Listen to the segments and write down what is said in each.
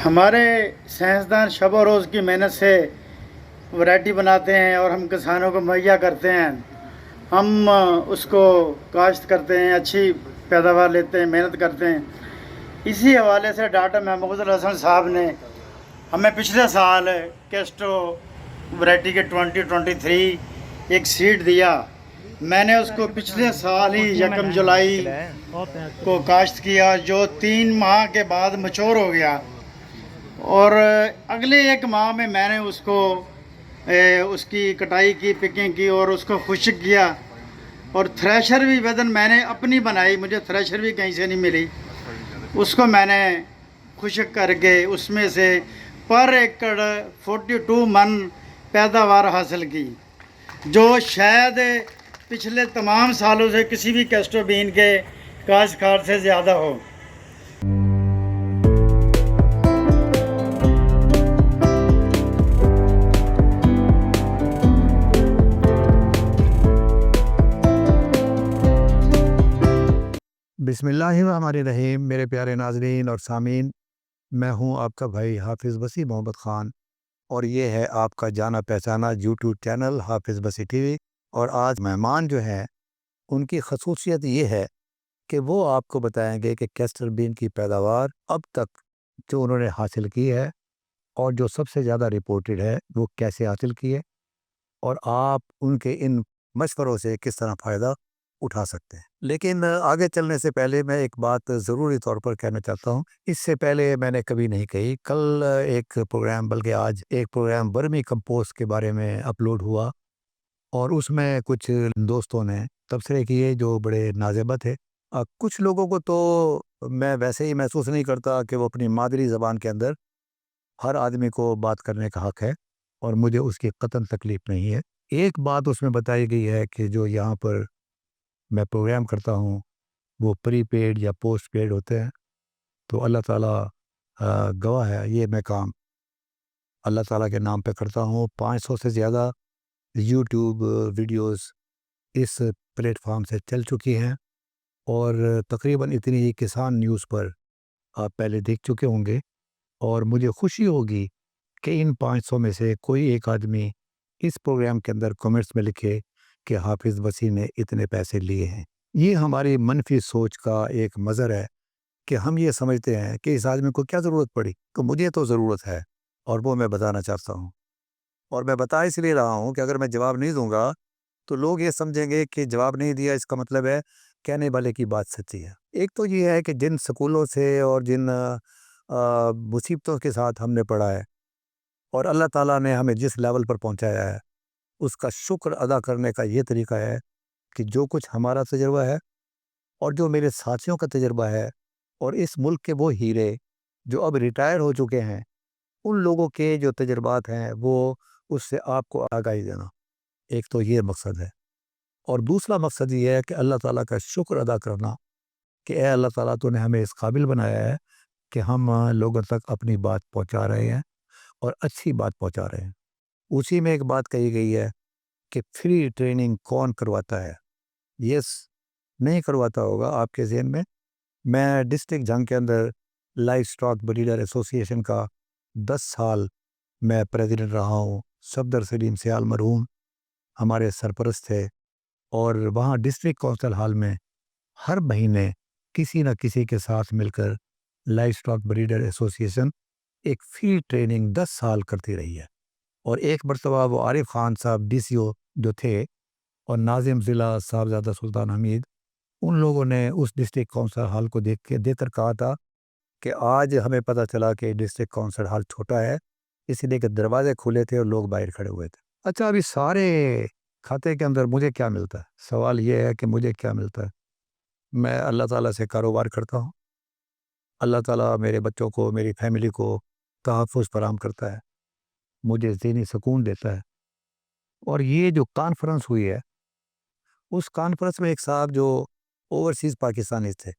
ہمارے سائنسدان شب و روز کی محنت سے ورائٹی بناتے ہیں اور ہم کسانوں کو مہیا کرتے ہیں. ہم اس کو کاشت کرتے ہیں، اچھی پیداوار لیتے ہیں، محنت کرتے ہیں. اسی حوالے سے ڈاکٹر محمود الحسن صاحب نے ہمیں پچھلے سال کیسٹو ورائٹی کے 2023 ایک سیڈ دیا. میں نے اس کو پچھلے سال ہی 1 جولائی کو کاشت کیا، جو 3 ماہ کے بعد میچور ہو گیا، اور اگلے 1 ماہ میں نے اس کی کٹائی کی، پکنگ کی اور اس کو خشک کیا. اور تھریشر بھی بدن میں نے اپنی بنائی، مجھے تھریشر بھی کہیں سے نہیں ملی. اس کو میں نے خشک کر کے اس میں سے پر ایکڑ 42 من پیداوار حاصل کی، جو شاید پچھلے تمام سالوں سے کسی بھی کیسٹو بین کے کاشتکار سے زیادہ ہو. بسم اللہ الرحمن الرحیم. میرے پیارے ناظرین اور سامعین، میں ہوں آپ کا بھائی حافظ بصیر محمد خان، اور یہ ہے آپ کا جانا پہچانا یوٹیوب چینل حافظ بصیر ٹی وی. اور آج مہمان جو ہیں ان کی خصوصیت یہ ہے کہ وہ آپ کو بتائیں گے کہ کیسٹر بین کی پیداوار اب تک جو انہوں نے حاصل کی ہے اور جو سب سے زیادہ رپورٹڈ ہے وہ کیسے حاصل کی ہے، اور آپ ان کے ان مشوروں سے کس طرح فائدہ اٹھا سکتے ہیں. لیکن آگے چلنے سے پہلے میں ایک بات ضروری طور پر کہنا چاہتا ہوں. اس سے پہلے میں نے کبھی نہیں کہی. کل ایک پروگرام، بلکہ آج ایک پروگرام ورمی کمپوسٹ کے بارے میں اپلوڈ ہوا، اور اس میں کچھ دوستوں نے تبصرے کیے جو بڑے نازیبہ تھے. کچھ لوگوں کو تو میں ویسے ہی محسوس نہیں کرتا کہ وہ اپنی مادری زبان کے اندر ہر آدمی کو بات کرنے کا حق ہے، اور مجھے اس کی قطعاً تکلیف نہیں ہے. ایک بات اس میں بتائی گئی ہے کہ جو یہاں پر میں پروگرام کرتا ہوں وہ پری پیڈ یا پوسٹ پیڈ ہوتے ہیں. تو اللہ تعالیٰ گواہ ہے، یہ میں کام اللہ تعالیٰ کے نام پہ کرتا ہوں. 500 سے زیادہ یوٹیوب ویڈیوز اس پلیٹ فارم سے چل چکی ہیں، اور تقریباً اتنی ہی کسان نیوز پر آپ پہلے دیکھ چکے ہوں گے. اور مجھے خوشی ہوگی کہ ان 500 میں سے کوئی ایک آدمی اس پروگرام کے اندر کمنٹس میں لکھے کہ حافظ بصیر نے اتنے پیسے لیے ہیں. یہ ہماری منفی سوچ کا ایک مظہر ہے کہ ہم یہ سمجھتے ہیں کہ اس آدمی کو کیا ضرورت پڑی. تو مجھے تو ضرورت ہے، اور وہ میں بتانا چاہتا ہوں. اور میں بتا اس لیے رہا ہوں کہ اگر میں جواب نہیں دوں گا تو لوگ یہ سمجھیں گے کہ جواب نہیں دیا اس کا مطلب ہے کہنے والے کی بات سچی ہے. ایک تو یہ ہے کہ جن سکولوں سے اور جن مصیبتوں کے ساتھ ہم نے پڑھا ہے، اور اللہ تعالیٰ نے ہمیں جس لیول پر پہنچایا ہے، اس کا شکر ادا کرنے کا یہ طریقہ ہے کہ جو کچھ ہمارا تجربہ ہے اور جو میرے ساتھیوں کا تجربہ ہے، اور اس ملک کے وہ ہیرے جو اب ریٹائر ہو چکے ہیں، ان لوگوں کے جو تجربات ہیں وہ اس سے آپ کو آگاہی دینا. ایک تو یہ مقصد ہے. اور دوسرا مقصد یہ ہے کہ اللہ تعالیٰ کا شکر ادا کرنا کہ اے اللہ تعالیٰ تو نے ہمیں اس قابل بنایا ہے کہ ہم لوگوں تک اپنی بات پہنچا رہے ہیں، اور اچھی بات پہنچا رہے ہیں. اسی میں ایک بات کہی گئی ہے کہ فری ٹریننگ کون کرواتا ہے. یس، نہیں کرواتا ہوگا آپ کے ذہن میں. میں ڈسٹرکٹ جنگ کے اندر لائف سٹاک بریڈر ایسوسی ایشن کا 10 سال میں پریزیڈنٹ رہا ہوں. صفدر سلیم سیال مرحوم ہمارے سرپرست تھے، اور وہاں ڈسٹرکٹ کونسل ہال میں ہر مہینے کسی نہ کسی کے ساتھ مل کر لائف سٹاک بریڈر ایسوسی ایشن ایک فری ٹریننگ 10 سال کرتی رہی ہے. اور ایک مرتبہ وہ عارف خان صاحب ڈی سی او جو تھے، اور ناظم ضلع صاحبزادہ سلطان حمید، ان لوگوں نے اس ڈسٹرکٹ کونسل ہال کو دیکھ کر کہا تھا کہ آج ہمیں پتہ چلا کہ ڈسٹرکٹ کونسل ہال چھوٹا ہے، اس لیے کہ دروازے کھلے تھے اور لوگ باہر کھڑے ہوئے تھے. اچھا، ابھی سارے کھاتے کے اندر مجھے کیا ملتا ہے؟ سوال یہ ہے کہ مجھے کیا ملتا ہے. میں اللہ تعالیٰ سے کاروبار کرتا ہوں. اللہ تعالیٰ میرے بچوں کو، میری فیملی کو تحفظ فراہم کرتا ہے، مجھے ذہنی سکون دیتا ہے. اور یہ جو کانفرنس ہوئی ہے، اس کانفرنس میں ایک صاحب جو اوورسیز پاکستانی تھے،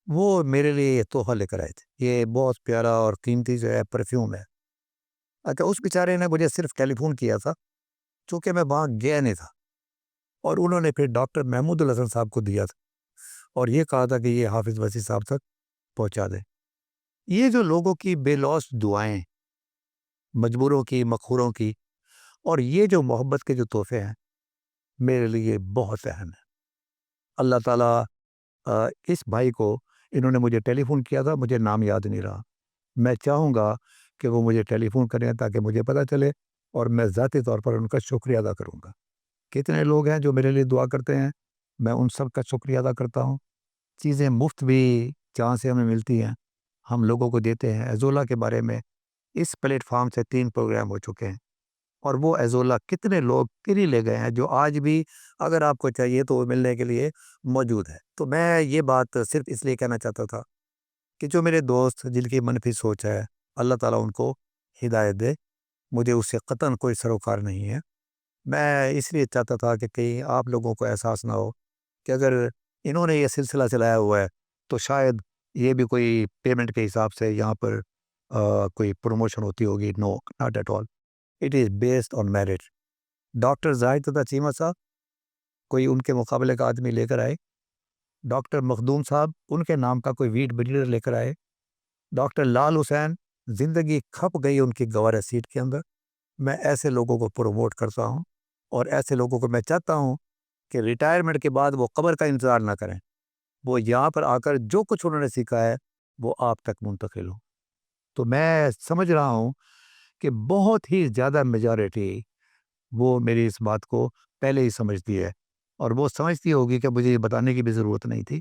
وہ میرے لیے یہ تحفہ لے کر آئے تھے. یہ بہت پیارا اور قیمتی جو ہے پرفیوم ہے. اچھا، اس بیچارے نے مجھے صرف ٹیلی فون کیا تھا چونکہ میں وہاں گیا نہیں تھا، اور انہوں نے پھر ڈاکٹر محمود الحسن صاحب کو دیا تھا، اور یہ کہا تھا کہ یہ حافظ بصیر صاحب تک پہنچا دیں. یہ جو لوگوں کی بے لوث دعائیں، مجبوروں کی، مقہوروں کی، اور یہ جو محبت کے جو تحفے ہیں، میرے لیے بہت اہم ہے۔ اللہ تعالیٰ اس بھائی کو، انہوں نے مجھے ٹیلی فون کیا تھا، مجھے نام یاد نہیں رہا، میں چاہوں گا کہ وہ مجھے ٹیلی فون کریں تاکہ مجھے پتہ چلے اور میں ذاتی طور پر ان کا شکریہ ادا کروں گا۔ کتنے لوگ ہیں جو میرے لیے دعا کرتے ہیں، میں ان سب کا شکریہ ادا کرتا ہوں۔ چیزیں مفت بھی جہاں سے ہمیں ملتی ہیں ہم لوگوں کو دیتے ہیں۔ ایزولا کے بارے میں اس پلیٹ فارم سے 3 پروگرام ہو چکے ہیں، اور وہ ایزولا کتنے لوگ فری لے گئے ہیں، جو آج بھی اگر آپ کو چاہیے تو وہ ملنے کے لیے موجود ہے۔ تو میں یہ بات صرف اس لیے کہنا چاہتا تھا کہ جو میرے دوست جن کی منفی سوچ ہے، اللہ تعالیٰ ان کو ہدایت دے، مجھے اس سے قطعاً کوئی سروکار نہیں ہے۔ میں اس لیے چاہتا تھا کہ کہیں آپ لوگوں کو احساس نہ ہو کہ اگر انہوں نے یہ سلسلہ چلایا ہوا ہے تو شاید یہ بھی کوئی پیمنٹ کے حساب سے یہاں پر کوئی پروموشن ہوتی ہوگی۔ No, not at all, it is based on merit. Doctor Zahid تتا چیمہ صاحب کوئی ان کے مقابلے کا آدمی لے کر آئے، ڈاکٹر مخدوم صاحب ان کے نام کا کوئی ویٹ بریڈر لے کر آئے، ڈاکٹر لال حسین زندگی کھپ گئی ان کی گوارہ سیٹ کے اندر۔ میں ایسے لوگوں کو پروموٹ کرتا ہوں، اور ایسے لوگوں کو میں چاہتا ہوں کہ ریٹائرمنٹ کے بعد وہ قبر کا انتظار نہ کریں، وہ یہاں پر آ کر جو کچھ انہوں نے سیکھا ہے وہ آپ تک منتقل ہو۔ تو میں سمجھ رہا ہوں کہ بہت ہی زیادہ میجارٹی وہ میری اس بات کو پہلے ہی سمجھتی ہے، اور وہ سمجھتی ہوگی کہ مجھے یہ بتانے کی بھی ضرورت نہیں تھی،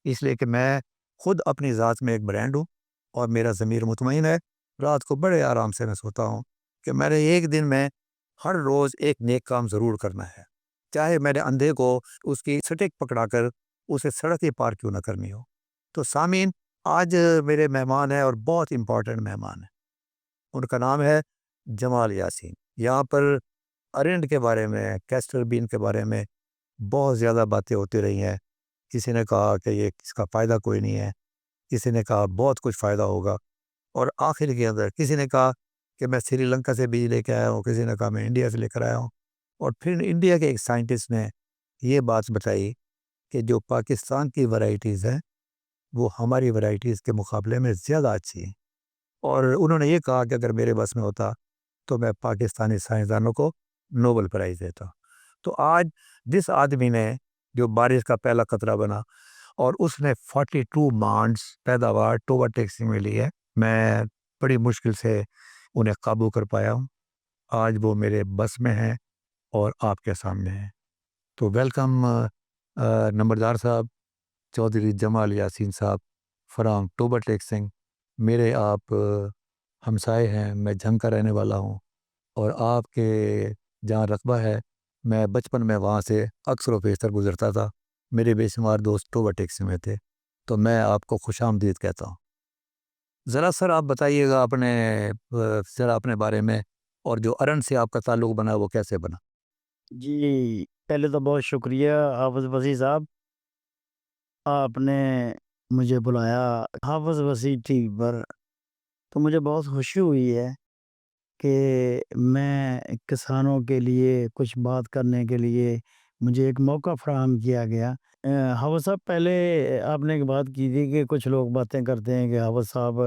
اس لیے کہ میں خود اپنی ذات میں ایک برانڈ ہوں، اور میرا ضمیر مطمئن ہے۔ رات کو بڑے آرام سے میں سوتا ہوں کہ میرے ایک دن میں ہر روز ایک نیک کام ضرور کرنا ہے، چاہے میرے اندھے کو اس کی سٹک پکڑا کر اسے سڑک ہی پار کیوں نہ کرنی ہو۔ تو سامعین، آج میرے مہمان ہیں اور بہت امپورٹنٹ مہمان ہیں، ان کا نام ہے جمال یاسین۔ یہاں پر ارنڈ کے بارے میں، کیسٹر بین کے بارے میں بہت زیادہ باتیں ہوتی رہی ہیں۔ کسی نے کہا کہ یہ اس کا فائدہ کوئی نہیں ہے، کسی نے کہا بہت کچھ فائدہ ہوگا، اور آخر کے اندر کسی نے کہا کہ میں سری لنکا سے بیج لے کے آیا ہوں، کسی نے کہا میں انڈیا سے لے کر آیا ہوں، اور پھر انڈیا کے ایک سائنٹسٹ نے یہ بات بتائی کہ جو پاکستان کی ورائٹیز ہیں وہ ہماری ورائٹیز کے مقابلے میں زیادہ اچھی ہیں، اور انہوں نے یہ کہا کہ اگر میرے بس میں ہوتا تو میں پاکستانی سائنسدانوں کو نوبل پرائز دیتا۔ تو آج جس آدمی نے، جو بارش کا پہلا قطرہ بنا اور اس نے 42 مانڈس پیداوار ٹوبا ٹیکسی میں لی ہے، میں بڑی مشکل سے انہیں قابو کر پایا ہوں۔ آج وہ میرے بس میں ہیں اور آپ کے سامنے ہیں۔ تو ویلکم نمبردار صاحب، چودھری جمال یاسین صاحب فرام ٹوبا ٹیکسنگ۔ میرے آپ ہمسائے ہیں، میں جھنگ کا رہنے والا ہوں، اور آپ کے جہاں رقبہ ہے میں بچپن میں وہاں سے اکثر و بیشتر گزرتا تھا، میرے بے شمار دوست ٹوبا ٹیکسی میں تھے، تو میں آپ کو خوش آمدید کہتا ہوں۔ ذرا سر آپ بتائیے گا ذرا اپنے بارے میں، اور جو ارن سے آپ کا تعلق بنا وہ کیسے بنا؟ جی، پہلے تو بہت شکریہ حافظ وسیع صاحب، آپ نے مجھے بلایا حافظ وسیع ٹی وی پر، تو مجھے بہت خوشی ہوئی ہے کہ میں کسانوں کے لیے کچھ بات کرنے کے لیے مجھے ایک موقع فراہم کیا گیا۔ حافظ صاحب، پہلے آپ نے ایک بات کی تھی کہ کچھ لوگ باتیں کرتے ہیں کہ حافظ صاحب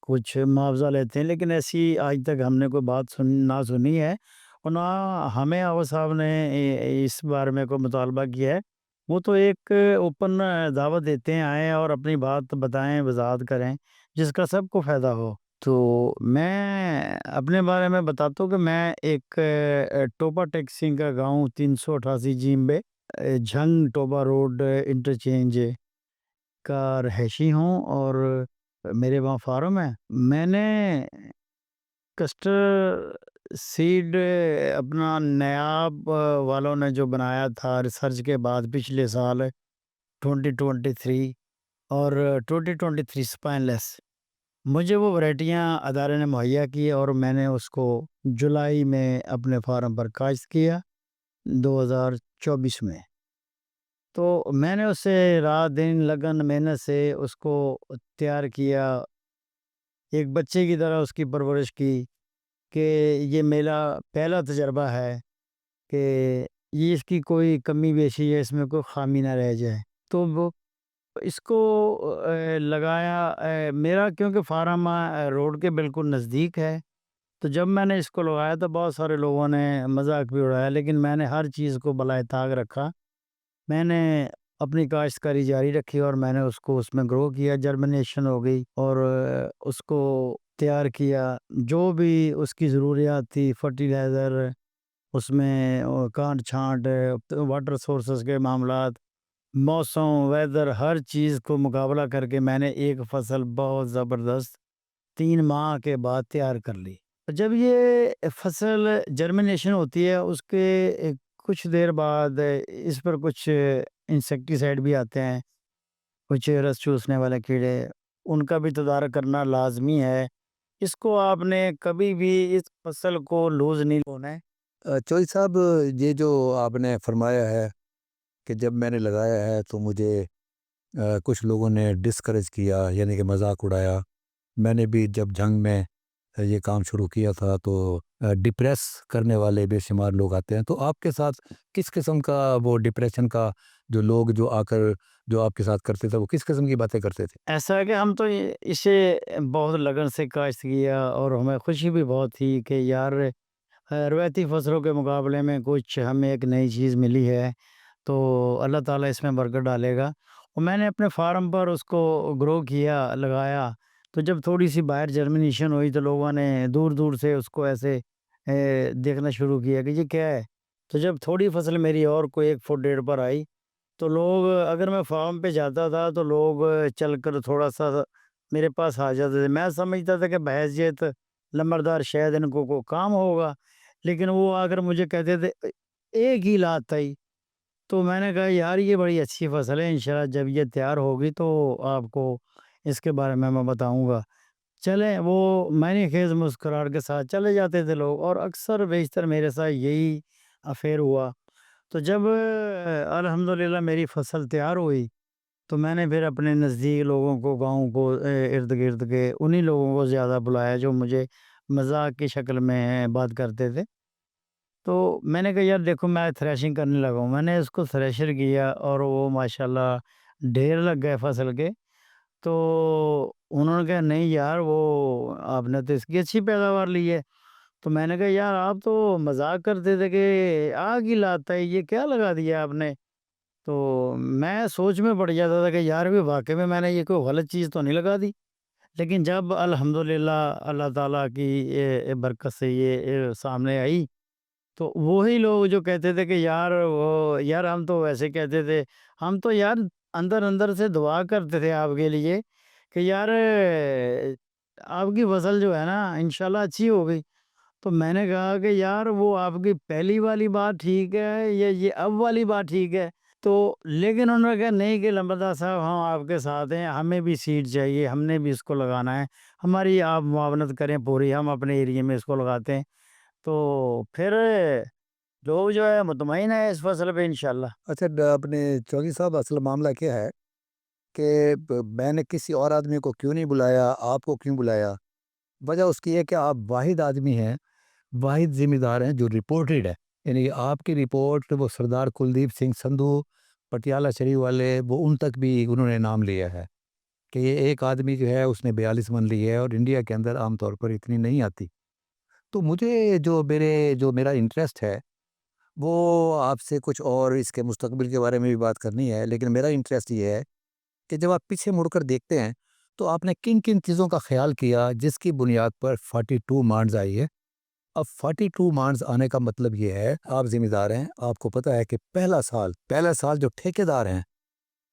کچھ معاوضہ لیتے ہیں، لیکن ایسی آج تک ہم نے کوئی بات نہ سنی ہے، اور نہ ہمیں حافظ صاحب نے اس بارے میں کوئی مطالبہ کیا ہے۔ وہ تو ایک اوپن دعوت دیتے ہیں، آئیں اور اپنی بات بتائیں، وضاحت کریں، جس کا سب کو فائدہ ہو۔ تو میں اپنے بارے میں بتاتا ہوں کہ میں ایک ٹوبا ٹیکسی کا گاؤں 388 جیمبے، جھنگ ٹوبا روڈ انٹرچینج کا رہائشی ہوں، اور میرے وہاں فارم ہے۔ میں نے کسٹر سیڈ اپنا نیاب والوں نے جو بنایا تھا ریسرچ کے بعد پچھلے سال 2023 اور 2023 سپائن لیس، مجھے وہ ورائٹیاں ادارے نے مہیا کی، اور میں نے اس کو جولائی میں اپنے فارم پر کاشت کیا 2024 میں۔ تو میں نے اسے رات دن لگن محنت سے اس کو تیار کیا، ایک بچے کی طرح اس کی پرورش کی، کہ یہ میرا پہلا تجربہ ہے کہ یہ اس کی کوئی کمی بیشی ہے، اس میں کوئی خامی نہ رہ جائے۔ تو وہ اس کو لگایا میرا کیونکہ فارم روڈ کے بالکل نزدیک ہے، تو جب میں نے اس کو لگایا تو بہت سارے لوگوں نے مذاق بھی اڑایا، لیکن میں نے ہر چیز کو بالائے طاق رکھا۔ میں نے اپنی کاشتکاری جاری رکھی اور میں نے اس کو اس میں گرو کیا، جرمنیشن ہو گئی اور اس کو تیار کیا، جو بھی اس کی ضروریات تھی، فرٹیلائزر، اس میں کانٹ چھانٹ، واٹر سورسز کے معاملات، موسم، ویدر، ہر چیز کو مقابلہ کر کے میں نے ایک فصل بہت زبردست 3 ماہ کے بعد تیار کر لی۔ جب یہ فصل جرمنیشن ہوتی ہے اس کے کچھ دیر بعد اس پر کچھ انسیکٹیسائڈ بھی آتے ہیں، کچھ رس چوسنے والے کیڑے، ان کا بھی تدارک کرنا لازمی ہے۔ اس کو آپ نے کبھی بھی اس فصل کو لوز نہیں ہونا ہے۔ چوہدری صاحب، یہ جو آپ نے فرمایا ہے کہ جب میں نے لگایا ہے تو مجھے کچھ لوگوں نے ڈسکریج کیا، یعنی کہ مذاق اڑایا۔ میں نے بھی جب جنگ میں یہ کام شروع کیا تھا تو ڈپریس کرنے والے بے شمار لوگ آتے ہیں، تو آپ کے ساتھ کس قسم کا وہ ڈپریشن کا جو لوگ جو آ کر جو آپ کے ساتھ کرتے تھے وہ کس قسم کی باتیں کرتے تھے؟ ایسا ہے کہ ہم تو اسے بہت لگن سے کاشت کیا اور ہمیں خوشی بھی بہت تھی کہ یار روایتی فصلوں کے مقابلے میں کچھ ہمیں ایک نئی چیز ملی ہے، تو اللہ تعالیٰ اس میں برکت ڈالے گا۔ اور میں نے اپنے فارم پر اس کو گرو کیا، لگایا، تو جب تھوڑی سی باہر جرمنیشن ہوئی تو لوگوں نے دور دور سے اس کو ایسے دیکھنا شروع کیا کہ یہ کیا ہے۔ تو جب تھوڑی فصل میری اور کوئی 1 فٹ 1.5 پر آئی تو لوگ، اگر میں فارم پہ جاتا تھا تو لوگ چل کر تھوڑا سا میرے پاس آ جاتے تھے۔ میں سمجھتا تھا کہ بحیثیت لمبردار شاید ان کو کام ہوگا، لیکن وہ آ کر مجھے کہتے تھے ایک ہی لات تھی۔ تو میں نے کہا یار یہ بڑی اچھی فصل ہے، انشاءاللہ جب یہ تیار ہوگی تو آپ کو اس کے بارے میں بتاؤں گا۔ چلیں، وہ میں نے خیز مسکراہٹ کے ساتھ چلے جاتے تھے لوگ، اور اکثر بیشتر میرے ساتھ یہی افیئر ہوا۔ تو جب الحمدللہ میری فصل تیار ہوئی تو میں نے پھر اپنے نزدیک لوگوں کو، گاؤں کو، ارد گرد کے انہی لوگوں کو زیادہ بلایا جو مجھے مذاق کی شکل میں بات کرتے تھے۔ تو میں نے کہا یار دیکھو میں تھریشنگ کرنے لگا ہوں، میں نے اس کو تھریشر کیا اور وہ ماشاءاللہ ڈھیر لگ گئے فصل کے۔ تو انہوں نے کہا نہیں یار وہ آپ نے تو اس کی اچھی پیداوار لی ہے۔ تو میں نے کہا یار آپ تو مذاق کرتے تھے کہ آگ ہی لاتا ہے، یہ کیا لگا دیا آپ نے؟ تو میں سوچ میں پڑ جاتا تھا کہ یار بھی واقعی میں نے یہ کوئی غلط چیز تو نہیں لگا دی۔ لیکن جب الحمدللہ اللہ تعالیٰ کی برکت سے یہ سامنے آئی تو وہی لوگ جو کہتے تھے کہ یار وہ یار ہم تو ویسے کہتے تھے، ہم تو یار اندر اندر سے دعا کرتے تھے آپ کے لیے کہ یار آپ کی فصل جو ہے نا انشاءاللہ اچھی ہو گئی۔ تو میں نے کہا کہ یار وہ آپ کی پہلی والی بات ٹھیک ہے یا یہ اب والی بات ٹھیک ہے؟ تو لیکن انہوں نے کہا نہیں کہ لمبردار صاحب ہم آپ کے ساتھ ہیں، ہمیں بھی سیڈ چاہیے، ہم نے بھی اس کو لگانا ہے، ہماری آپ معاونت کریں پوری، ہم اپنے ایریے میں اس کو لگاتے ہیں۔ تو پھر لوگ جو ہے مطمئن ہے اس فصل پہ انشاءاللہ۔ اچھا، اپنے چوہدری صاحب، اصل معاملہ کیا ہے کہ میں نے کسی اور آدمی کو کیوں نہیں بلایا، آپ کو کیوں بلایا؟ وجہ اس کی ہے کہ آپ واحد آدمی ہیں، واحد ذمہ دار ہیں جو رپورٹڈ ہے، یعنی آپ کی رپورٹ وہ سردار کلدیپ سنگھ سندھو پٹیالہ شریف والے، وہ ان تک بھی انہوں نے نام لیا ہے کہ یہ ایک آدمی جو ہے اس نے 42 من لی ہے، اور انڈیا کے اندر عام طور پر اتنی نہیں آتی۔ تو مجھے جو میرا انٹرسٹ ہے وہ آپ سے کچھ اور اس کے مستقبل کے بارے میں بھی بات کرنی ہے، لیکن میرا انٹرسٹ یہ ہے کہ جب آپ پیچھے مڑ کر دیکھتے ہیں تو آپ نے کن کن چیزوں کا خیال کیا جس کی بنیاد پر 42 مانڈز آئی ہے۔ اب 42 مانڈز آنے کا مطلب یہ ہے آپ ذمہ دار ہیں، آپ کو پتہ ہے کہ پہلا سال جو ٹھیکیدار ہیں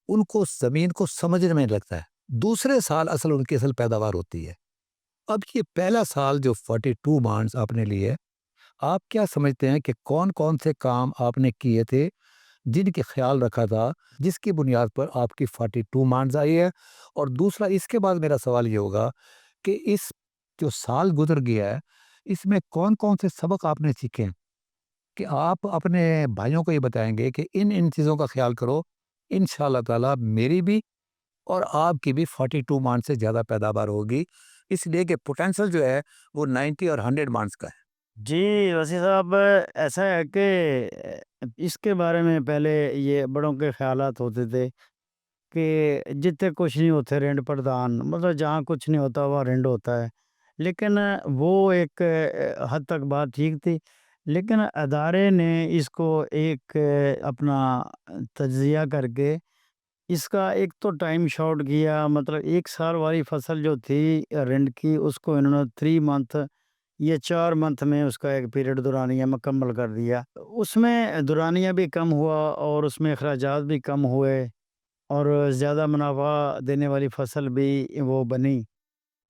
ان کو زمین کو سمجھنے میں لگتا ہے، دوسرے سال ان کی اصل پیداوار ہوتی ہے۔ اب یہ پہلا سال جو 42 مانڈز آپ نے لیے، آپ کیا سمجھتے ہیں کہ کون کون سے کام آپ نے کیے تھے جن کی خیال رکھا تھا جس کی بنیاد پر آپ کی 42 مانڈز آئی ہے؟ اور دوسرا اس کے بعد میرا سوال یہ ہوگا کہ اس جو سال گزر گیا ہے اس میں کون کون سے سبق آپ نے سیکھے ہیں کہ آپ اپنے بھائیوں کو یہ بتائیں گے کہ ان چیزوں کا خیال کرو، انشاءاللہ تعالی میری بھی اور آپ کی بھی 42 مانڈ سے زیادہ پیداوار ہوگی، اس لیے کہ پوٹینشل جو ہے وہ 90 اور 100 مانڈز کا ہے۔ جی وسیع صاحب، ایسا ہے کہ اس کے بارے میں پہلے یہ بڑوں کے خیالات ہوتے تھے کہ جتنے کچھ نہیں ہوتے رینڈ پردھان، مطلب جہاں کچھ نہیں ہوتا وہاں رینڈ ہوتا ہے، لیکن وہ ایک حد تک بات ٹھیک تھی، لیکن ادارے نے اس کو ایک اپنا تجزیہ کر کے اس کا ایک تو ٹائم شارٹ کیا، مطلب 1 سال والی فصل جو تھی رینڈ کی اس کو انہوں نے 3 منتھ یہ 4 منتھ میں اس کا ایک پیریڈ دورانیہ مکمل کر دیا۔ اس میں دورانیہ بھی کم ہوا اور اس میں اخراجات بھی کم ہوئے اور زیادہ منافع دینے والی فصل بھی وہ بنی۔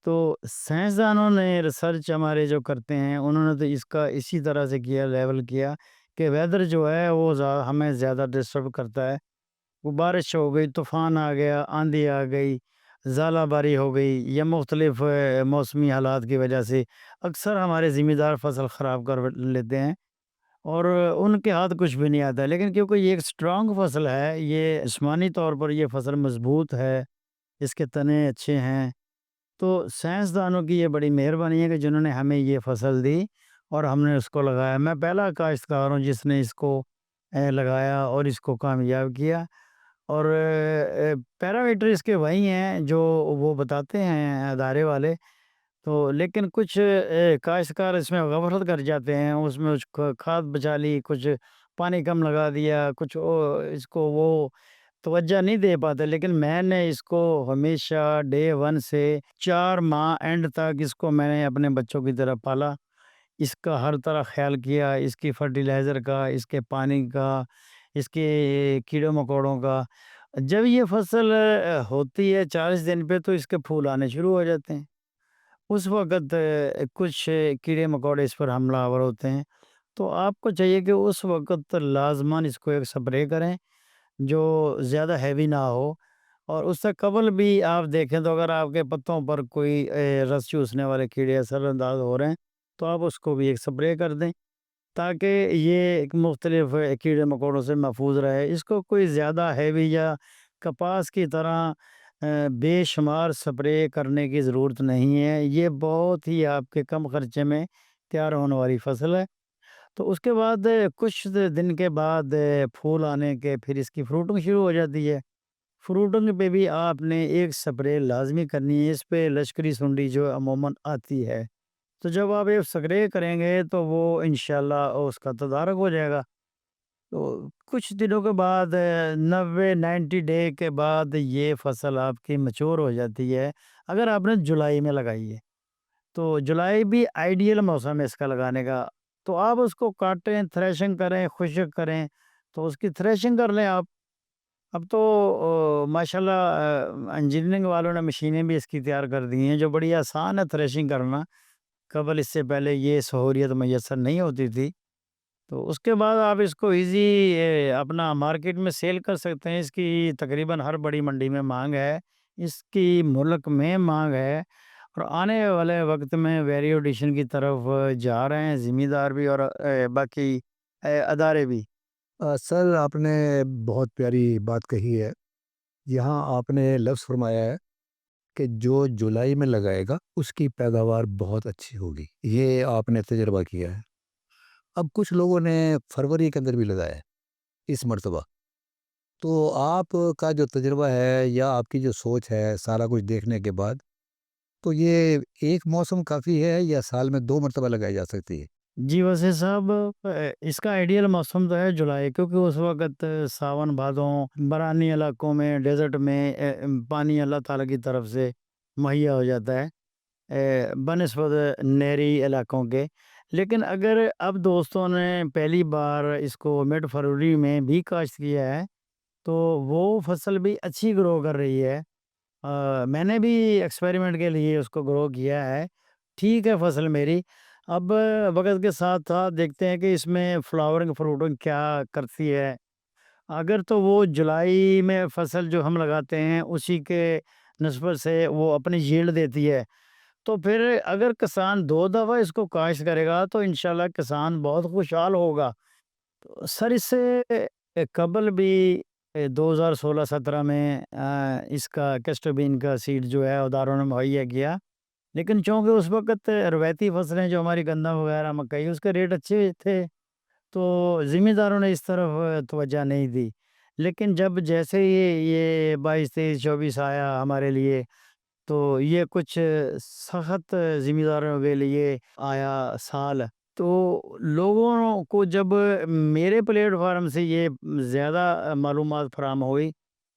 تو سائنسدانوں نے ریسرچ ہمارے جو کرتے ہیں انہوں نے تو اس کا اسی طرح سے کیا، لیول کیا کہ ویدر جو ہے وہ ہمیں زیادہ ڈسٹرب کرتا ہے، وہ بارش ہو گئی، طوفان آ گیا، آندھی آ گئی، ژالہ باری ہو گئی یا مختلف موسمی حالات کی وجہ سے اکثر ہمارے ذمہ دار فصل خراب کر لیتے ہیں اور ان کے ہاتھ کچھ بھی نہیں آتا ہے۔ لیکن کیونکہ یہ ایک سٹرانگ فصل ہے، یہ جسمانی طور پر یہ فصل مضبوط ہے، اس کے تنے اچھے ہیں، تو سائنسدانوں کی یہ بڑی مہربانی ہے کہ جنہوں نے ہمیں یہ فصل دی اور ہم نے اس کو لگایا۔ میں پہلا کاشتکار ہوں جس نے اس کو لگایا اور اس کو کامیاب کیا، اور پیرامیٹر اس کے وہی ہیں جو وہ بتاتے ہیں ادارے والے، تو لیکن کچھ کاشتکار اس میں غفلت کر جاتے ہیں، اس میں کھاد بچا لی، کچھ پانی کم لگا دیا، کچھ اس کو وہ توجہ نہیں دے پاتے۔ لیکن میں نے اس کو ہمیشہ ڈے 1 سے 4 ماہ اینڈ تک اس کو میں نے اپنے بچوں کی طرح پالا، اس کا ہر طرح خیال کیا، اس کی فرٹیلائزر کا، اس کے پانی کا، اس کے کیڑوں مکوڑوں کا۔ جب یہ فصل ہوتی ہے 40 دن پہ تو اس کے پھول آنے شروع ہو جاتے ہیں، اس وقت کچھ کیڑے مکوڑے اس پر حملہ آور ہوتے ہیں، تو آپ کو چاہیے کہ اس وقت لازمان اس کو ایک سپرے کریں جو زیادہ ہیوی نہ ہو، اور اس سے قبل بھی آپ دیکھیں تو اگر آپ کے پتوں پر کوئی رس چوسنے والے کیڑے اثر انداز ہو رہے ہیں تو آپ اس کو بھی ایک سپرے کر دیں تاکہ یہ ایک مختلف کیڑے مکوڑوں سے محفوظ رہے۔ اس کو کوئی زیادہ ہیوی یا کپاس کی طرح بے شمار سپرے کرنے کی ضرورت نہیں ہے، یہ بہت ہی آپ کے کم خرچے میں تیار ہونے والی فصل ہے۔ تو اس کے بعد کچھ دن کے بعد پھول آنے کے پھر اس کی فروٹنگ شروع ہو جاتی ہے۔ فروٹنگ پہ بھی آپ نے ایک سپرے لازمی کرنی ہے، اس پہ لشکری سنڈی جو عموماً آتی ہے، تو جب آپ ایک سپرے کریں گے تو وہ انشاءاللہ اس کا تدارک ہو جائے گا۔ تو کچھ دنوں کے بعد 90 ڈے کے بعد یہ فصل آپ کی میچور ہو جاتی ہے۔ اگر آپ نے جولائی میں لگائی ہے تو جولائی بھی آئیڈیل موسم ہے اس کا لگانے کا، تو آپ اس کو کاٹیں، تھریشنگ کریں، خشک کریں، تو اس کی تھریشنگ کر لیں آپ۔ اب تو ماشاءاللہ انجینئرنگ والوں نے مشینیں بھی اس کی تیار کر دی ہیں جو بڑی آسان ہے تھریشنگ کرنا، قبل اس سے پہلے یہ سہولیت میسر نہیں ہوتی تھی۔ تو اس کے بعد آپ اس کو ایزی اپنا مارکیٹ میں سیل کر سکتے ہیں، اس کی تقریباً ہر بڑی منڈی میں مانگ ہے، اس کی ملک میں مانگ ہے، اور آنے والے وقت میں ویلیو ایڈیشن کی طرف جا رہے ہیں ذمہ دار بھی اور باقی ادارے بھی۔ سر آپ نے بہت پیاری بات کہی ہے، یہاں آپ نے لفظ فرمایا ہے کہ جو جولائی میں لگائے گا اس کی پیداوار بہت اچھی ہوگی، یہ آپ نے تجربہ کیا ہے۔ اب کچھ لوگوں نے فروری کے اندر بھی لگایا ہے اس مرتبہ، تو آپ کا جو تجربہ ہے یا آپ کی جو سوچ ہے سارا کچھ دیکھنے کے بعد، تو یہ ایک موسم کافی ہے یا سال میں 2 مرتبہ لگائی جا سکتی ہے؟ جی ویسے صاحب اس کا آئیڈیل موسم تو ہے جولائی، کیونکہ اس وقت ساون بھادوں برانی علاقوں میں ڈیزرٹ میں پانی اللہ تعالیٰ کی طرف سے مہیا ہو جاتا ہے بنسبت نہری علاقوں کے۔ لیکن اگر اب دوستوں نے پہلی بار اس کو مڈ فروری میں بھی کاشت کیا ہے تو وہ فصل بھی اچھی گرو کر رہی ہے۔ میں نے بھی ایکسپیریمنٹ کے لیے اس کو گرو کیا ہے، ٹھیک ہے فصل میری۔ اب وقت کے ساتھ ساتھ دیکھتے ہیں کہ اس میں فلاورنگ فروٹنگ کیا کرتی ہے۔ اگر تو وہ جولائی میں فصل جو ہم لگاتے ہیں اسی کے نسبت سے وہ اپنی ییلڈ دیتی ہے، تو پھر اگر کسان 2 دفعہ اس کو کاشت کرے گا تو انشاءاللہ کسان بہت خوشحال ہوگا۔ تو سر اس سے قبل بھی 2016-17 میں اس کا کیسٹر بین کا سیڈ جو ہے اداروں نے مہیا کیا، لیکن چونکہ اس وقت روایتی فصلیں جو ہماری گندم وغیرہ مکئی اس کے ریٹ اچھے تھے تو ذمہ داروں نے اس طرف توجہ نہیں دی۔ لیکن جب جیسے یہ 22 23 24 آیا ہمارے لیے، تو یہ کچھ سخت ذمہ داروں کے لیے آیا سال، تو لوگوں کو جب میرے پلیٹ فارم سے یہ زیادہ معلومات فراہم ہوئی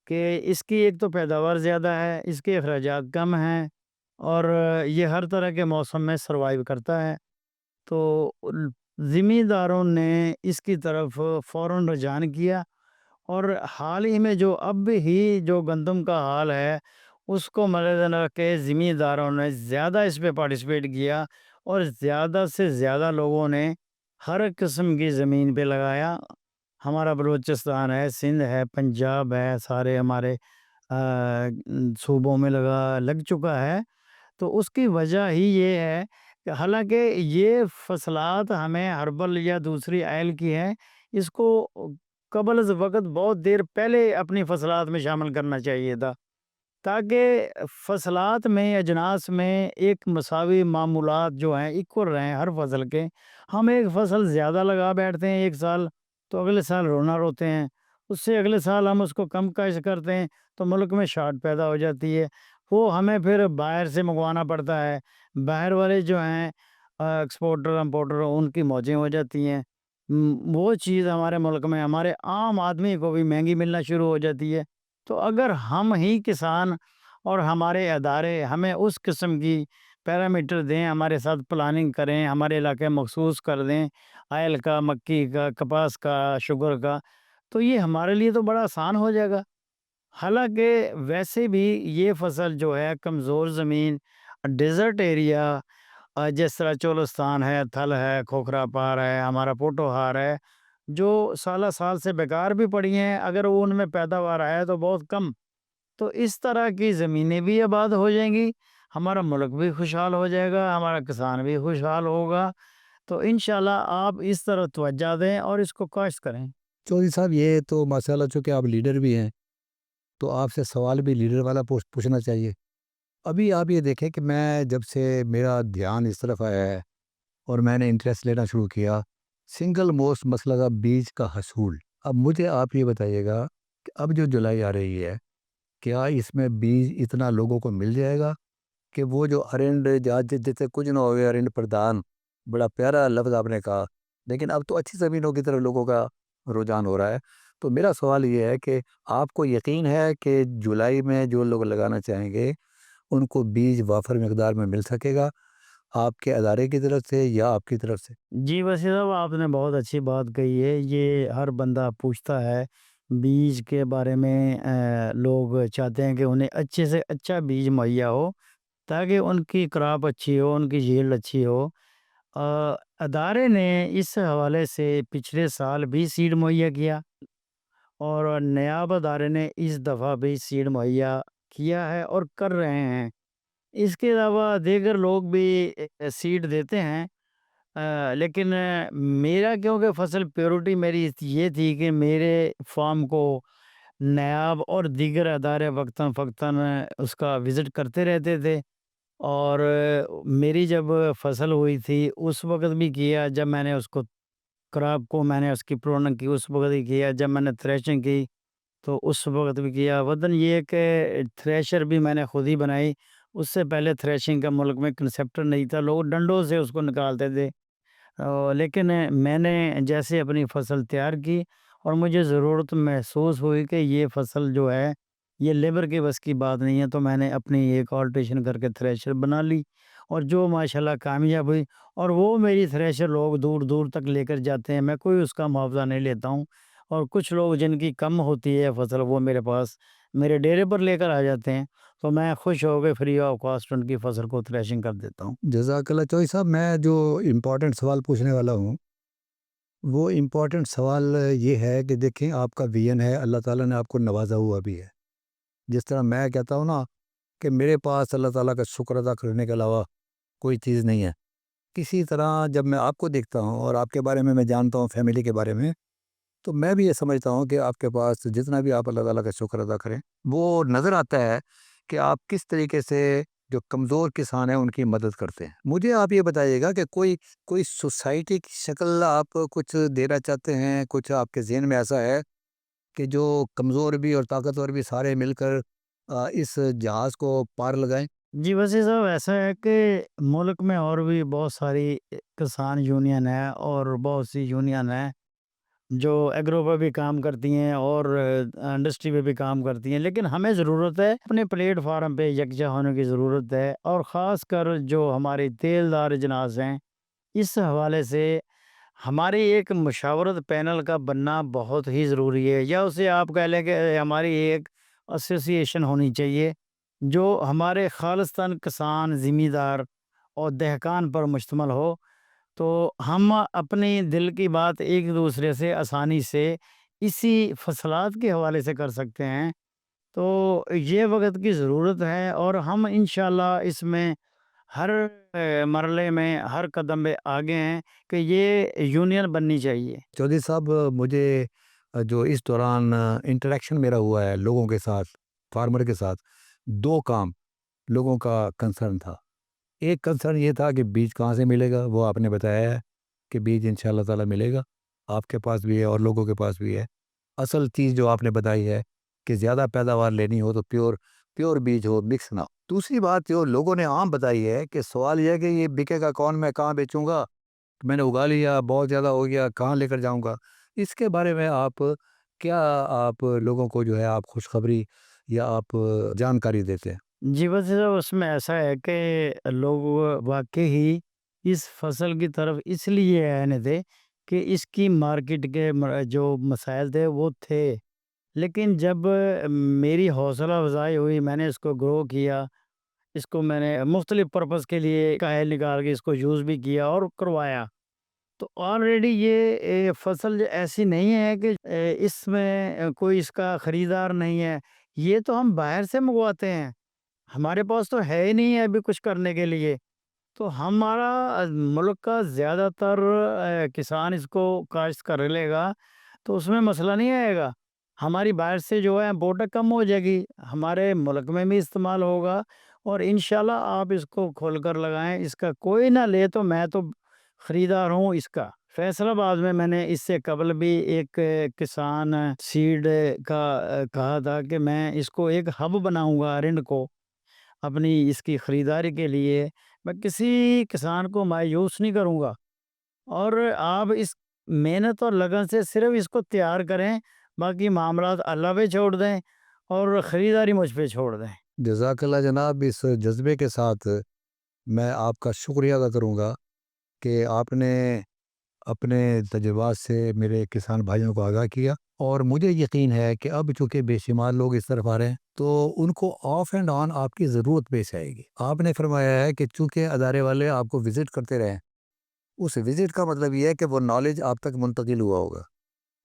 کہ اس کی ایک تو پیداوار زیادہ ہے، اس کے اخراجات کم ہیں، اور یہ ہر طرح کے موسم میں سروائیو کرتا ہے، تو ذمہ داروں نے اس کی طرف فوراً رجحان کیا، اور حال ہی میں جو اب ہی جو گندم کا حال ہے اس کو مد نظر کے ذمہ داروں نے زیادہ اس پہ پارٹیسپیٹ کیا، اور زیادہ سے زیادہ لوگوں نے ہر قسم کی زمین پہ لگایا۔ ہمارا بلوچستان ہے، سندھ ہے، پنجاب ہے، سارے ہمارے صوبوں میں لگ چکا ہے، تو اس کی وجہ ہی یہ ہے کہ حالانکہ یہ فصلات ہمیں ہربل یا دوسری آئل کی ہیں، اس کو قبل از وقت بہت دیر پہلے اپنی فصلات میں شامل کرنا چاہیے تھا، تاکہ فصلات میں اجناس میں ایک مساوی معمولات جو ہیں ایکول رہیں ہر فصل کے۔ ہم ایک فصل زیادہ لگا بیٹھتے ہیں ایک سال، تو اگلے سال رونا روتے ہیں، اس سے اگلے سال ہم اس کو کم کاشت کرتے ہیں تو ملک میں شارٹ پیدا ہو جاتی ہے، وہ ہمیں پھر باہر سے منگوانا پڑتا ہے، باہر والے جو ہیں ایکسپورٹر امپورٹر ان کی موجیں ہو جاتی ہیں، وہ چیز ہمارے ملک میں ہمارے عام آدمی کو بھی مہنگی ملنا شروع ہو جاتی ہے۔ تو اگر ہم ہی کسان اور ہمارے ادارے ہمیں اس قسم کی پیرامیٹر دیں، ہمارے ساتھ پلاننگ کریں، ہمارے علاقے مخصوص کر دیں آئل کا، مکی کا، کپاس کا، شوگر کا، تو یہ ہمارے لیے تو بڑا آسان ہو جائے گا۔ حالانکہ ویسے بھی یہ فصل جو ہے کمزور زمین، ڈیزرٹ ایریا، جس طرح چولستان ہے، تھل ہے، کھوکھرا پہاڑ ہے، ہمارا پوٹوہار ہے، جو سالہ سال سے بیکار بھی پڑی ہیں، اگر وہ ان میں پیداوار آیا تو بہت کم، تو اس طرح کی زمینیں بھی آباد ہو جائیں گی، ہمارا ملک بھی خوشحال ہو جائے گا، ہمارا کسان بھی خوشحال ہوگا، تو انشاءاللہ آپ اس طرح توجہ دیں اور اس کو کاشت کریں۔ چودھری صاحب یہ تو ماشاءاللہ چونکہ آپ لیڈر بھی ہیں تو آپ سے سوال بھی لیڈر والا پوچھنا چاہیے۔ ابھی آپ یہ دیکھیں کہ میں جب سے میرا دھیان اس طرف آیا ہے اور میں نے انٹرسٹ لینا شروع کیا، سنگل موسٹ مسئلہ تھا بیج کا حصول۔ اب مجھے آپ یہ بتائیے گا کہ اب جو جولائی آ رہی ہے، کیا اس میں بیج اتنا لوگوں کو مل جائے گا کہ وہ جو ارنڈ جیسے کچھ نہ ہوئے ارنڈ پردان، بڑا پیارا لفظ آپ نے کہا، لیکن اب تو اچھی زمینوں کی طرف لوگوں کا رجحان ہو رہا ہے، تو میرا سوال یہ ہے کہ آپ کو یقین ہے کہ جولائی میں جو لوگ لگانا چاہیں گے ان کو بیج وافر مقدار میں مل سکے گا آپ کے ادارے کی طرف سے یا آپ کی طرف سے؟ جی وسیع صاحب، آپ نے بہت اچھی بات کہی ہے، یہ ہر بندہ پوچھتا ہے بیج کے بارے میں، لوگ چاہتے ہیں کہ انہیں اچھے سے اچھا بیج مہیا ہو تاکہ ان کی کراپ اچھی ہو، ان کی ییلڈ اچھی ہو۔ ادارے نے اس حوالے سے پچھلے سال بھی سیڈ مہیا کیا، اور نیاب ادارے نے اس دفعہ بھی سیڈ مہیا کیا ہے اور کر رہے ہیں۔ اس کے علاوہ دیگر لوگ بھی سیڈ دیتے ہیں، لیکن میرا کیونکہ فصل پیورٹی میری یہ تھی کہ میرے فارم کو نیاب اور دیگر ادارے وقتاً فوقتاً اس کا وزٹ کرتے رہتے تھے، اور میری جب فصل ہوئی تھی اس وقت بھی کیا، جب میں نے اس کو کراپ کو میں نے اس کی پروننگ کی اس وقت ہی کیا، جب میں نے تھریشنگ کی تو اس وقت بھی کیا۔ وطن یہ کہ تھریشر بھی میں نے خود ہی بنائی، اس سے پہلے تھریشنگ کا ملک میں کنسیپٹ نہیں تھا، لوگ ڈنڈوں سے اس کو نکالتے تھے، لیکن میں نے جیسے اپنی فصل تیار کی اور مجھے ضرورت محسوس ہوئی کہ یہ فصل جو ہے یہ لیبر کے بس کی بات نہیں ہے، تو میں نے اپنی ایک آلٹریشن کر کے تھریشر بنا لی، اور جو ماشاءاللہ کامیاب ہوئی، اور وہ میری تھریشر لوگ دور دور تک لے کر جاتے ہیں، میں کوئی اس کا معاوضہ نہیں لیتا ہوں، اور کچھ لوگ جن کی کم ہوتی ہے فصل وہ میرے پاس میرے ڈیرے پر لے کر آ جاتے ہیں، تو میں خوش ہو کے فری آف کاسٹ ان کی فصل کو تھریشنگ کر دیتا ہوں۔ جزاک اللہ چودھری صاحب، میں جو امپورٹنٹ سوال پوچھنے والا ہوں وہ امپورٹنٹ سوال یہ ہے کہ دیکھیں آپ کا ویژن ہے، اللہ تعالیٰ نے آپ کو نوازا ہوا بھی ہے، جس طرح میں کہتا ہوں نا کہ میرے پاس اللہ تعالیٰ کا شکر ادا کرنے کے علاوہ کوئی چیز نہیں ہے، کسی طرح جب میں آپ کو دیکھتا ہوں اور آپ کے بارے میں جانتا ہوں، فیملی کے بارے میں، تو میں بھی یہ سمجھتا ہوں کہ آپ کے پاس جتنا بھی آپ اللہ تعالیٰ کا شکر ادا کریں وہ نظر آتا ہے کہ آپ کس طریقے سے جو کمزور کسان ہیں ان کی مدد کرتے ہیں۔ مجھے آپ یہ بتائیے گا کہ کوئی سوسائٹی کی شکل آپ کچھ دینا چاہتے ہیں، کچھ آپ کے ذہن میں ایسا ہے کہ جو کمزور بھی اور طاقتور بھی سارے مل کر اس جہاز کو پار لگائیں؟ جی وسیع صاحب، ایسا ہے کہ ملک میں اور بھی بہت ساری کسان یونین ہے اور بہت سی یونین ہیں جو ایگرو پہ بھی کام کرتی ہیں اور انڈسٹری پہ بھی کام کرتی ہیں، لیکن ہمیں ضرورت ہے اپنے پلیٹ فارم پہ یکجا ہونے کی ضرورت ہے، اور خاص کر جو ہماری تیل دار اجناس ہیں اس حوالے سے ہماری ایک مشاورت پینل کا بننا بہت ہی ضروری ہے، یا اسے آپ کہہ لیں کہ ہماری ایک ایسوسی ایشن ہونی چاہیے جو ہمارے خالصتاً کسان، زمیندار اور دہقان پر مشتمل ہو، تو ہم اپنی دل کی بات ایک دوسرے سے آسانی سے اسی فصلات کے حوالے سے کر سکتے ہیں۔ تو یہ وقت کی ضرورت ہے، اور ہم انشاءاللہ اس میں ہر مرحلے میں ہر قدم میں آگے ہیں کہ یہ یونین بننی چاہیے۔ چودھری صاحب، مجھے جو اس دوران انٹریکشن میرا ہوا ہے لوگوں کے ساتھ، فارمر کے ساتھ، دو کام لوگوں کا کنسرن تھا۔ ایک کنسرن یہ تھا کہ بیج کہاں سے ملے گا، وہ آپ نے بتایا ہے کہ بیج انشاءاللہ تعالی ملے گا، آپ کے پاس بھی ہے اور لوگوں کے پاس بھی ہے۔ اصل چیز جو آپ نے بتائی ہے کہ زیادہ پیداوار لینی ہو تو پیور بیج ہو، مکس نہ ہو۔ دوسری بات جو لوگوں نے عام بتائی ہے کہ سوال یہ ہے کہ یہ بکے گا کون، میں کہاں بیچوں گا، میں نے اگا لیا، بہت زیادہ ہو گیا، کہاں لے کر جاؤں گا۔ اس کے بارے میں آپ لوگوں کو جو ہے آپ خوشخبری یا آپ جانکاری دیتے ہیں؟ جی بس اس میں ایسا ہے کہ لوگ واقعی ہی اس فصل کی طرف اس لیے آنے تھے کہ اس کی مارکیٹ کے جو مسائل تھے وہ تھے، لیکن جب میری حوصلہ افزائی ہوئی، میں نے اس کو گرو کیا، اس کو میں نے مختلف پرپس کے لیے کاہل نکال کے اس کو یوز بھی کیا اور کروایا، تو آلریڈی یہ فصل ایسی نہیں ہے کہ اس میں کوئی اس کا خریدار نہیں ہے، یہ تو ہم باہر سے منگواتے ہیں، ہمارے پاس تو ہے ہی نہیں ہے ابھی کچھ کرنے کے لیے۔ تو ہمارا ملک کا زیادہ تر کسان اس کو کاشت کر لے گا تو اس میں مسئلہ نہیں آئے گا، ہماری باہر سے جو ہے امپورٹ کم ہو جائے گی، ہمارے ملک میں بھی استعمال ہوگا، اور انشاءاللہ آپ اس کو کھول کر لگائیں، اس کا کوئی نہ لے تو میں تو خریدار ہوں اس کا۔ فیصل آباد میں نے اس سے قبل بھی ایک کسان سیڈ کا کہا تھا کہ میں اس کو ایک ہب بناؤں گا رنڈ کو اپنی اس کی خریداری کے لیے، میں کسی کسان کو مایوس نہیں کروں گا، اور آپ اس محنت اور لگن سے صرف اس کو تیار کریں، باقی معاملات اللہ پہ چھوڑ دیں اور خریداری مجھ پہ چھوڑ دیں۔ جزاک اللہ جناب، اس جذبے کے ساتھ میں آپ کا شکریہ ادا کروں گا کہ آپ نے اپنے تجربات سے میرے کسان بھائیوں کو آگاہ کیا، اور مجھے یقین ہے کہ اب چونکہ بے شمار لوگ اس طرف آ رہے ہیں تو ان کو آف اینڈ آن آپ کی ضرورت پیش آئے گی۔ آپ نے فرمایا ہے کہ چونکہ ادارے والے آپ کو وزٹ کرتے رہیں، اس وزٹ کا مطلب یہ ہے کہ وہ نالج آپ تک منتقل ہوا ہوگا،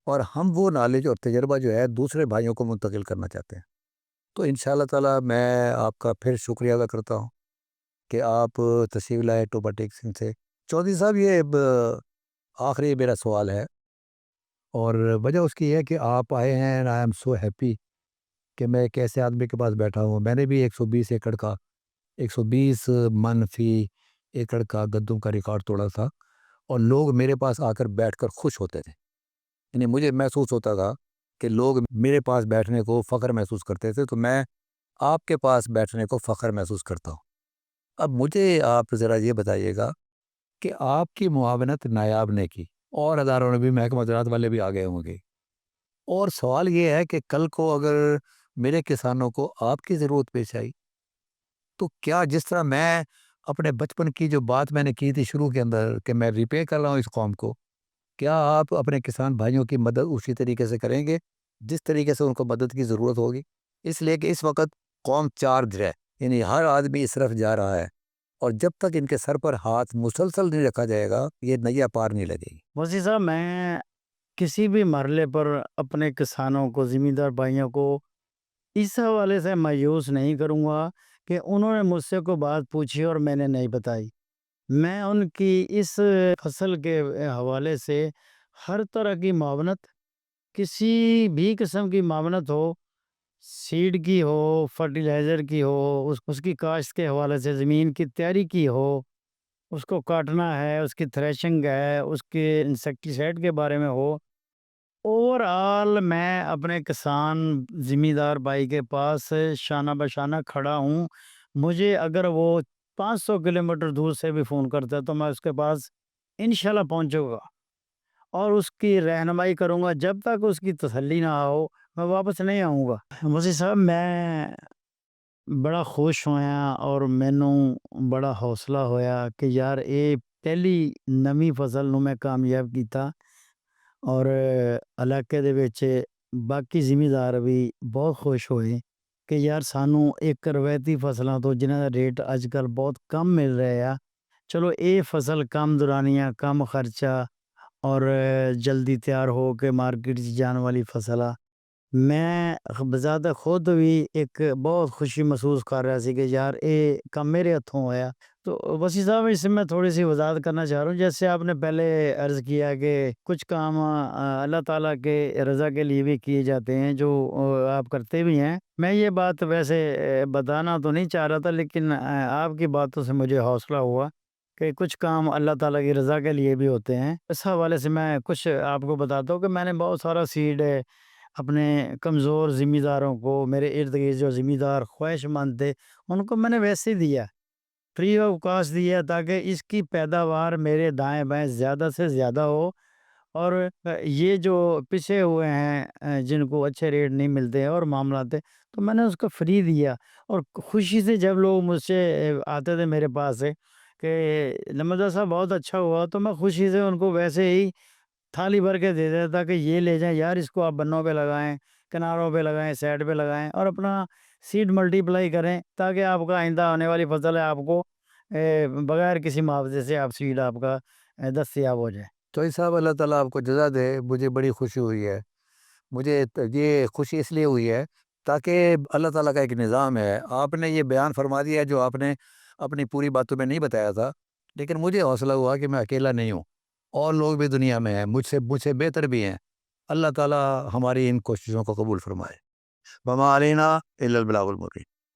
اور ہم وہ نالج اور تجربہ جو ہے دوسرے بھائیوں کو منتقل کرنا چاہتے ہیں۔ تو انشاءاللہ تعالی میں آپ کا پھر شکریہ ادا کرتا ہوں کہ آپ تشریف لائے ٹوبہ ٹیک سنگھ سے۔ چودھری صاحب، یہ آخری میرا سوال ہے، اور وجہ اس کی ہے کہ آپ آئے ہیں، and I am so happy کہ میں ایک ایسے آدمی کے پاس بیٹھا ہوں۔ میں نے بھی 120 ایکڑ کا 120 من فی ایکڑ کا گندم کا ریکارڈ توڑا تھا، اور لوگ میرے پاس آ کر بیٹھ کر خوش ہوتے تھے، یعنی مجھے محسوس ہوتا تھا کہ لوگ میرے پاس بیٹھنے کو فخر محسوس کرتے تھے، تو میں آپ کے پاس بیٹھنے کو فخر محسوس کرتا ہوں۔ اب مجھے آپ ذرا یہ بتائیے گا کہ آپ کی معاونت نایاب نے کی، اور اداروں نے بھی، محکمہ زراعت والے بھی آگے ہوں گے، اور سوال یہ ہے کہ کل کو اگر میرے کسانوں کو آپ کی ضرورت پیش آئی تو کیا، جس طرح میں اپنے بچپن کی جو بات میں نے کی تھی شروع کے اندر کہ میں ریپے کر رہا ہوں اس قوم کو، کیا آپ اپنے کسان بھائیوں کی مدد اسی طریقے سے کریں گے جس طریقے سے ان کو مدد کی ضرورت ہوگی؟ اس لیے کہ اس وقت قوم چارج ہے، یعنی ہر آدمی اس طرف جا رہا ہے، اور جب تک ان کے سر پر ہاتھ مسلسل نہیں رکھا جائے گا یہ نیا پار نہیں لگے گی۔ وسیع صاحب، میں کسی بھی مرحلے پر اپنے کسانوں کو، زمیندار بھائیوں کو اس حوالے سے مایوس نہیں کروں گا کہ انہوں نے مجھ سے کوئی بات پوچھی اور میں نے نہیں بتائی۔ میں ان کی اس فصل کے حوالے سے ہر طرح کی معاونت، کسی بھی قسم کی معاونت ہو، سیڈ کی ہو، فرٹیلائزر کی ہو، اس کی کاشت کے حوالے سے زمین کی تیاری کی ہو، اس کو کاٹنا ہے، اس کی تھریشنگ ہے، اس کے انسیکٹیسائڈ کے بارے میں ہو، اوور آل میں اپنے کسان زمیندار بھائی کے پاس شانہ بشانہ کھڑا ہوں. مجھے اگر وہ 500 کلومیٹر دور سے بھی فون کرتا ہے تو میں اس کے پاس انشاءاللہ پہنچوں گا اور اس کی رہنمائی کروں گا. جب تک اس کی تسلی نہ ہو میں واپس نہیں آؤں گا. مجھے صاحب میں بڑا خوش ہویا اور مینوں بڑا حوصلہ ہویا کہ یار یہ پہلی نویں فصل نو میں کامیاب کیتا اور علاقے دے وچ باقی زمیندار بھی بہت خوش ہوئے کہ یار سانوں ایک روایتی فصلاں تو جنہاں دا ریٹ اج کل بہت کم مل رہا ہے. چلو اے فصل کم دورانیہ کم خرچہ اور جلدی تیار ہو کے مارکیٹ جان والی فصل آ. میں بذات خود بھی ایک بہت خوشی محسوس کر رہا سی کہ یار اے کم میرے ہتھوں ہویا. تو وسیع صاحب اس میں تھوڑی سی وضاحت کرنا چاہ رہا ہوں. جیسے آپ نے پہلے عرض کیا کہ کچھ کام اللہ تعالیٰ کے رضا کے لیے بھی کیے جاتے ہیں جو آپ کرتے بھی ہیں. میں یہ بات ویسے بتانا تو نہیں چاہ رہا تھا لیکن آپ کی باتوں سے مجھے حوصلہ ہوا کہ کچھ کام اللہ تعالیٰ کی رضا کے لیے بھی ہوتے ہیں. اس حوالے سے میں کچھ آپ کو بتاتا ہوں کہ میں نے بہت سارا سیڈ اپنے کمزور زمینداروں کو، میرے ارد گرد جو زمیندار خواہش مند تھے ان کو میں نے ویسے ہی دیا، فری آف کاسٹ دیا تاکہ اس کی پیداوار میرے دائیں بائیں زیادہ سے زیادہ ہو. اور یہ جو پیچھے ہوئے ہیں جن کو اچھے ریٹ نہیں ملتے ہیں اور معاملات ہیں تو میں نے اس کو فری دیا. اور خوشی سے جب لوگ مجھ سے آتے تھے میرے پاس سے کہ نمازہ صاحب بہت اچھا ہوا تو میں خوشی سے ان کو ویسے ہی تھالی بھر کے دے دیتا کہ یہ لے جائیں یار، اس کو آپ بنوں پہ لگائیں، کناروں پہ لگائیں، سائڈ پہ لگائیں اور اپنا سیڈ ملٹی پلائی کریں تاکہ آپ کا آئندہ آنے والی فصل ہے آپ کو بغیر کسی معاوضے سے آپ سیڈ آپ کا دستیاب ہو جائے. تو اس صاحب اللہ تعالیٰ آپ کو جزا دے. مجھے بڑی خوشی ہوئی ہے. مجھے یہ خوشی اس لیے ہوئی ہے تاکہ اللہ تعالیٰ کا ایک نظام ہے. آپ نے یہ بیان فرما دیا جو آپ نے اپنی پوری باتوں میں نہیں بتایا تھا، لیکن مجھے حوصلہ ہوا کہ میں اکیلا نہیں ہوں، اور لوگ بھی دنیا میں ہیں مجھ سے بہتر بھی ہیں. اللہ تعالیٰ ہماری ان کوششوں کو قبول فرمائے. وما علینا الا البلاغ المبین.